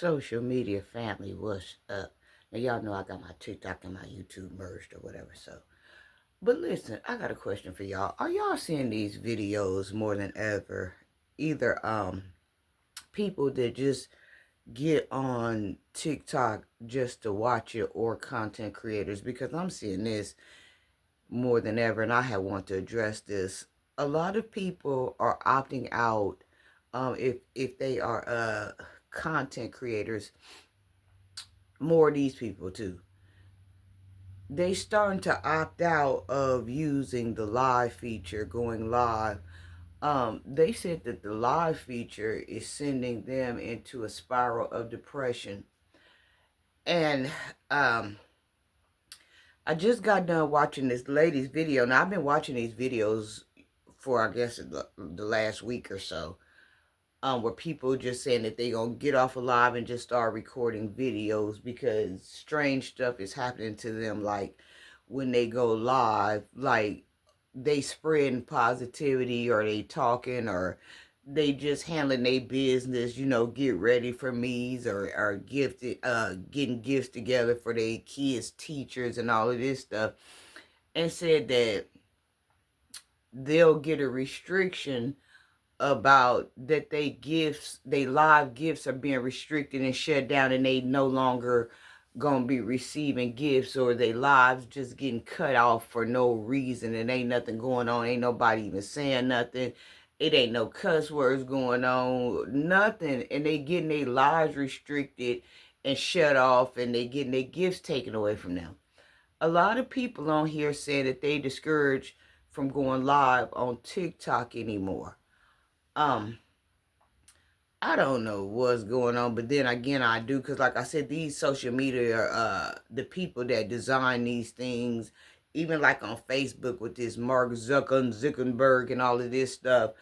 Social media family, what's up? Now y'all know I got my TikTok and my YouTube merged or whatever, so. But listen, I got a question for y'all. Are y'all seeing these videos more than ever? Either people that just get on TikTok just to watch it or content creators, because I'm seeing this more than ever and I have want to address this. A lot of people are opting out if they are content creators, more of these people too. They starting to opt out of using the live feature, going live. They said that the live feature is sending them into a spiral of depression. And I just got done watching this lady's video. Now I've been watching these videos for I guess the last week or so. Where people just saying that they gonna get off of live and just start recording videos because strange stuff is happening to them, like when they go live, like they spreading positivity or they talking or they just handling their business, get ready for me's or gifted getting gifts together for their kids, teachers and all of this stuff, and said that they'll get a restriction about that they live gifts are being restricted and shut down and they no longer gonna be receiving gifts, or they lives just getting cut off for no reason and ain't nothing going on, ain't nobody even saying nothing, it ain't no cuss words going on, nothing, and they getting their lives restricted and shut off and they getting their gifts taken away from them. A lot of people on here saying that they discouraged from going live on TikTok anymore. um I don't know what's going on, but then again, I do, because like I said, these social media, the people that design these things, even like on Facebook with this Mark Zuckerberg and all of this stuff,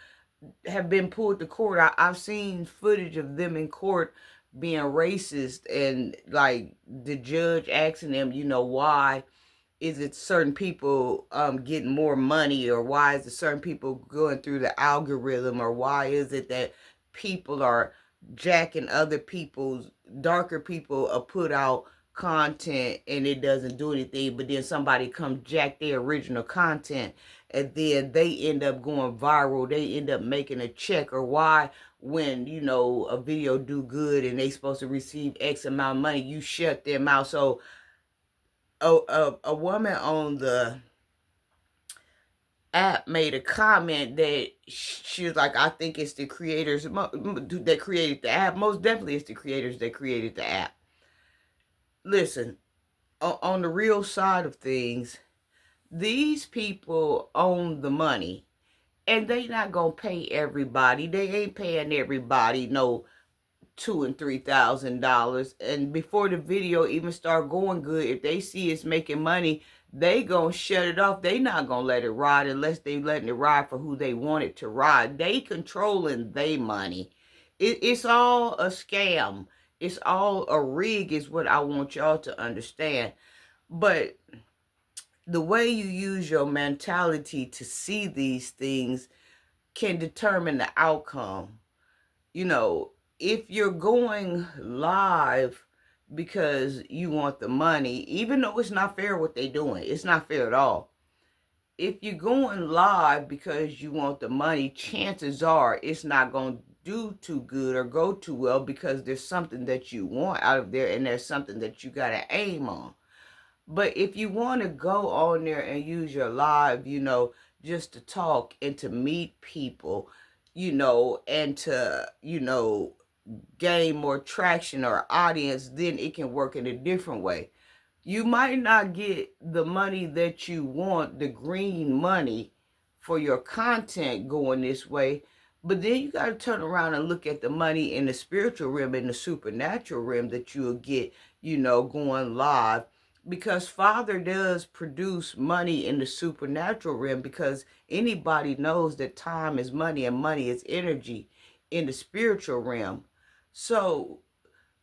have been pulled to court. I've seen footage of them in court being racist, and like the judge asking them, why is it certain people getting more money, or why is it certain people going through the algorithm, or why is it that people are jacking other people's darker people put out content and it doesn't do anything, but then somebody come jack their original content and then they end up going viral, they end up making a check, or why when a video do good and they supposed to receive X amount of money, you shut them out. So a woman on the app made a comment that she was like, I think it's the creators that created the app. Most definitely it's the creators that created the app. Listen, on the real side of things, these people own the money and they not gonna pay everybody. They ain't paying everybody no $2,000 and $3,000, and before the video even start going good, if they see it's making money, they gonna shut it off. They not gonna let it ride unless they letting it ride for who they want it to ride. They controlling they money. It's all a scam. It's all a rig, is what I want y'all to understand. But the way you use your mentality to see these things can determine the outcome. you know, if you're going live because you want the money, even though it's not fair what they're doing, it's not fair at all. If you're going live because you want the money, chances are it's not going to do too good or go too well, because there's something that you want out of there and there's something that you got to aim on. But if you want to go on there and use your live, just to talk and to meet people, and to, gain more traction or audience, then it can work in a different way. You might not get the money that you want, the green money for your content going this way, but then you got to turn around and look at the money in the spiritual realm, in the supernatural realm, that you'll get, going live. Because Father does produce money in the supernatural realm, because anybody knows that time is money and money is energy in the spiritual realm. So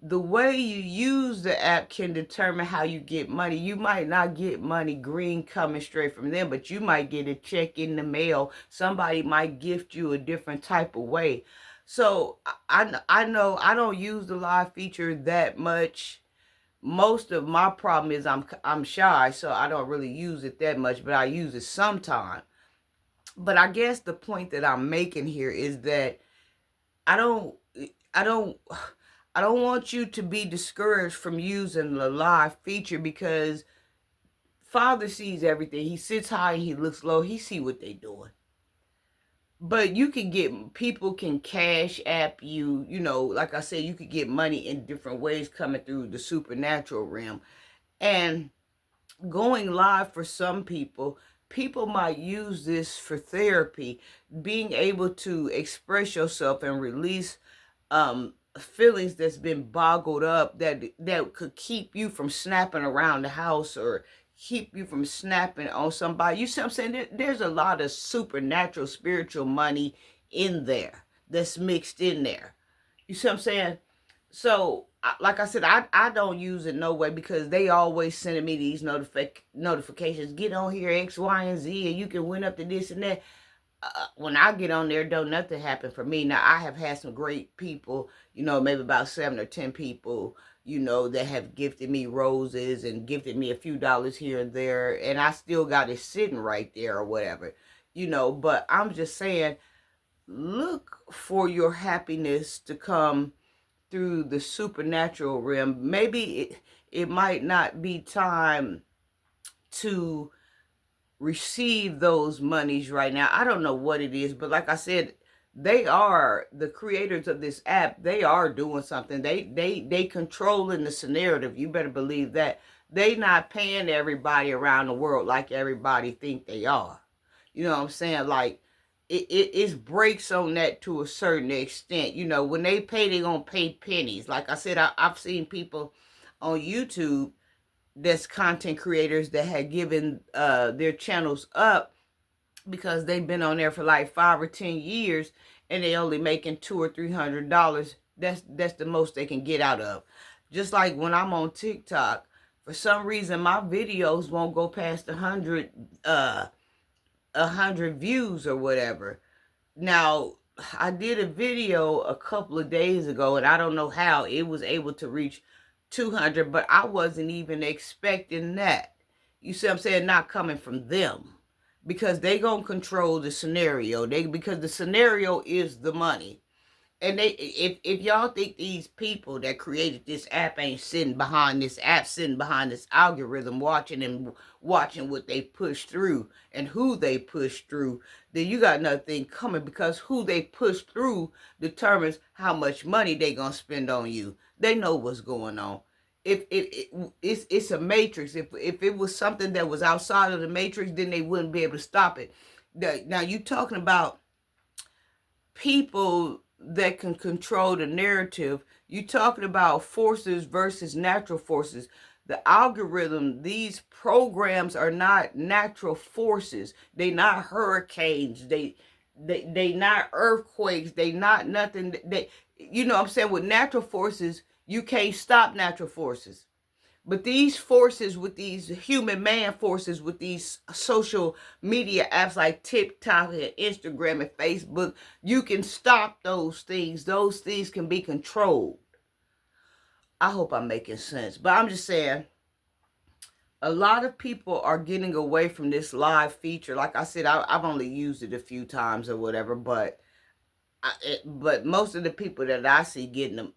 the way you use the app can determine how you get money. You might not get money green coming straight from them, but you might get a check in the mail. Somebody might gift you a different type of way. So I know I don't use the live feature that much. Most of my problem is I'm shy, so I don't really use it that much, but I use it sometime. But I guess the point that I'm making here is that I don't I don't I don't want you to be discouraged from using the live feature, because Father sees everything. He sits high and he looks low. He see what they doing. But you can get, people can cash app you, like I said, you could get money in different ways coming through the supernatural realm. And going live, for some people, people might use this for therapy, being able to express yourself and release feelings that's been boggled up, that could keep you from snapping around the house, or keep you from snapping on somebody. You see what I'm saying? There's a lot of supernatural spiritual money in there that's mixed in there. You see what I'm saying? So like I said, I don't use it no way, because they always sending me these notifications. Get on here, X, Y, and Z, and you can win up to this and that. When I get on there, don't nothing happen for me. Now, I have had some great people, maybe about 7 or 10 people, that have gifted me roses and gifted me a few dollars here and there, and I still got it sitting right there or whatever, but I'm just saying, look for your happiness to come through the supernatural realm. Maybe it might not be time to receive those monies right now. I don't know what it is, but like I said, they are the creators of this app. They are doing something. They controlling the narrative. You better believe that. They not paying everybody around the world like everybody think they are. You know what I'm saying? Like, it breaks on that to a certain extent. When they pay, they gonna pay pennies. Like I said, I've seen people on YouTube that's content creators that had given their channels up because they've been on there for like 5 or 10 years, and they only making $200 or $300. That's the most they can get out of. Just like when I'm on TikTok, for some reason my videos won't go past 100 views or whatever. Now, I did a video a couple of days ago, and I don't know how it was able to reach 200, but I wasn't even expecting that. You see what I'm saying? Not coming from them, because they gonna control the scenario. Because the scenario is the money. And if y'all think these people that created this app ain't sitting behind this app, sitting behind this algorithm, watching what they push through and who they push through, then you got nothing coming, because who they push through determines how much money they gonna spend on you. They know what's going on. If it's a matrix. If it was something that was outside of the matrix, then they wouldn't be able to stop it. Now you talking about people that can control the narrative. You talking about forces versus natural forces. The algorithm, these programs are not natural forces. They not hurricanes. They not earthquakes. They not nothing. You know what I'm saying? With natural forces, you can't stop natural forces. But these forces, with these human man forces, with these social media apps like TikTok and Instagram and Facebook, you can stop those things. Those things can be controlled. I hope I'm making sense. But I'm just saying, a lot of people are getting away from this live feature. Like I said, I've only used it a few times or whatever, but most of the people that I see getting them,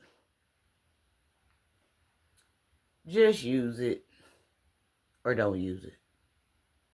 just use it or don't use it.